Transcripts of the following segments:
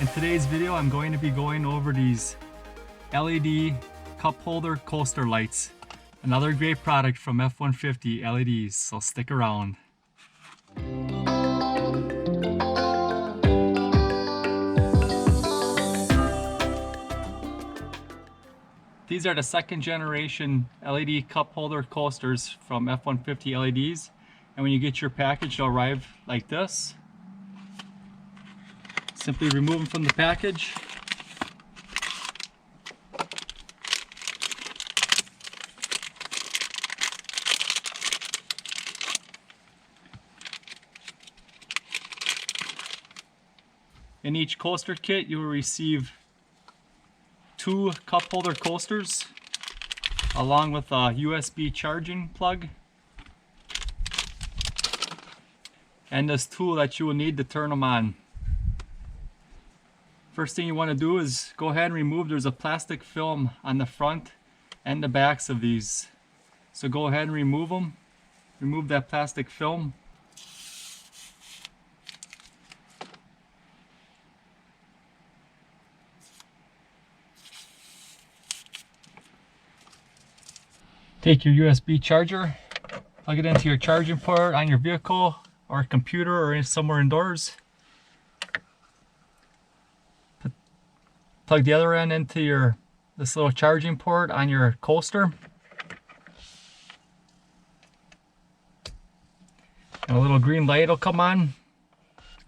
In today's video, I'm going to be going over these LED cup holder coaster lights. Another great product from F150 LEDs, so stick around. These are the second generation LED cup holder coasters from F150 LEDs. And when you get your package, they'll arrive like this. Simply remove them from the package. In each coaster kit, you will receive 2 cup holder coasters along with a USB charging plug and this tool that you will need to turn them on. First thing you want to do is go ahead and remove, there's a plastic film on the front and the backs of these. So go ahead and remove them. Remove that plastic film. Take your USB charger, plug it into your charging port on your vehicle or computer or somewhere indoors. Plug the other end into this little charging port on your coaster. And a little green light will come on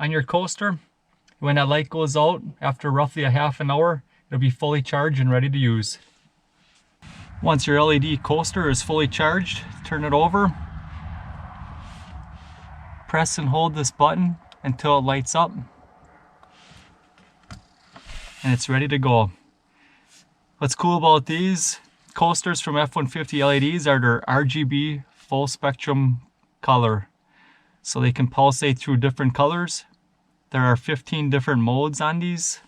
your coaster. When that light goes out after roughly a half an hour, it'll be fully charged and ready to use. Once your LED coaster is fully charged, turn it over. Press and hold this button until it lights up. And it's ready to go. What's cool about these coasters from F150 LEDs are their RGB full spectrum color. So they can pulsate through different colors. There are 15 different modes on these.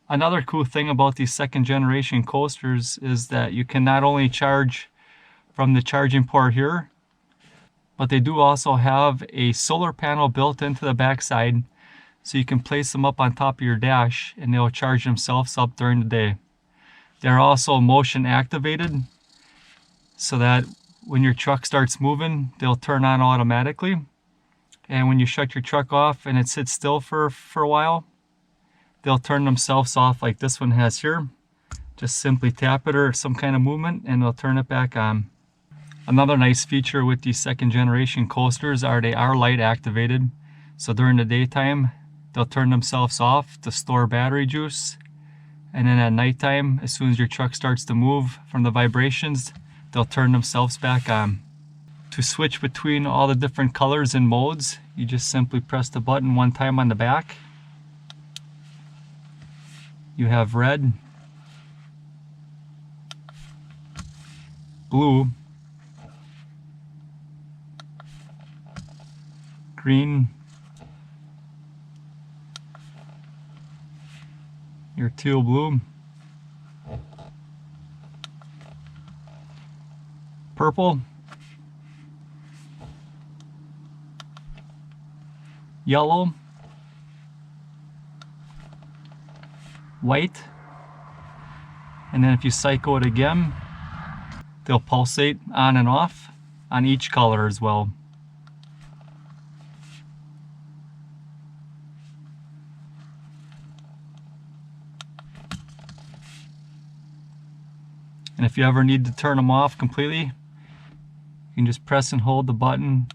Another cool thing about these second generation coasters is that you can not only charge from the charging port here, but they do also have a solar panel built into the backside. So you can place them up on top of your dash and they'll charge themselves up during the day. They're also motion activated so that when your truck starts moving, they'll turn on automatically. And when you shut your truck off and it sits still for a while, they'll turn themselves off like this one has here. Just simply tap it or some kind of movement and they'll turn it back on. Another nice feature with these second generation coasters are they are light activated. So during the daytime, they'll turn themselves off to store battery juice. And then at nighttime, as soon as your truck starts to move from the vibrations, they'll turn themselves back on. To switch between all the different colors and modes, you just simply press the button one time on the back. You have red, blue, green, your teal blue, purple, yellow, white, and then if you cycle it again, they'll pulsate on and off on each color as well. And if you ever need to turn them off completely, you can just press and hold the button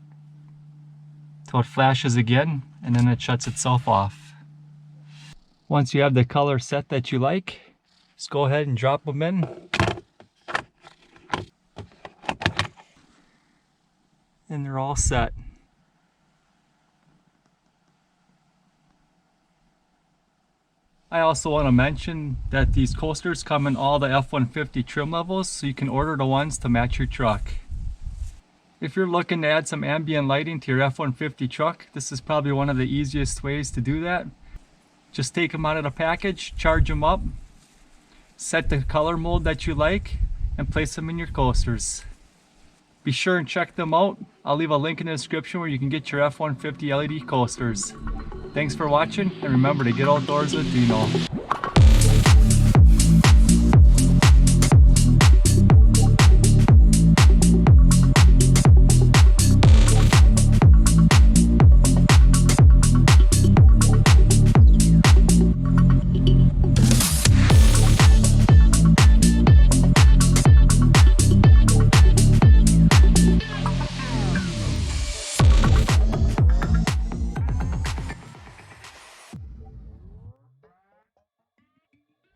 till it flashes again, and then it shuts itself off. Once you have the color set that you like, just go ahead and drop them in. And they're all set. I also want to mention that these coasters come in all the F150 trim levels, so you can order the ones to match your truck. If you're looking to add some ambient lighting to your F150 truck, this is probably one of the easiest ways to do that. Just take them out of the package, charge them up, set the color mode that you like, and place them in your coasters. Be sure and check them out. I'll leave a link in the description where you can get your F150 LED coasters. Thanks for watching, and remember to get outdoors with Deano.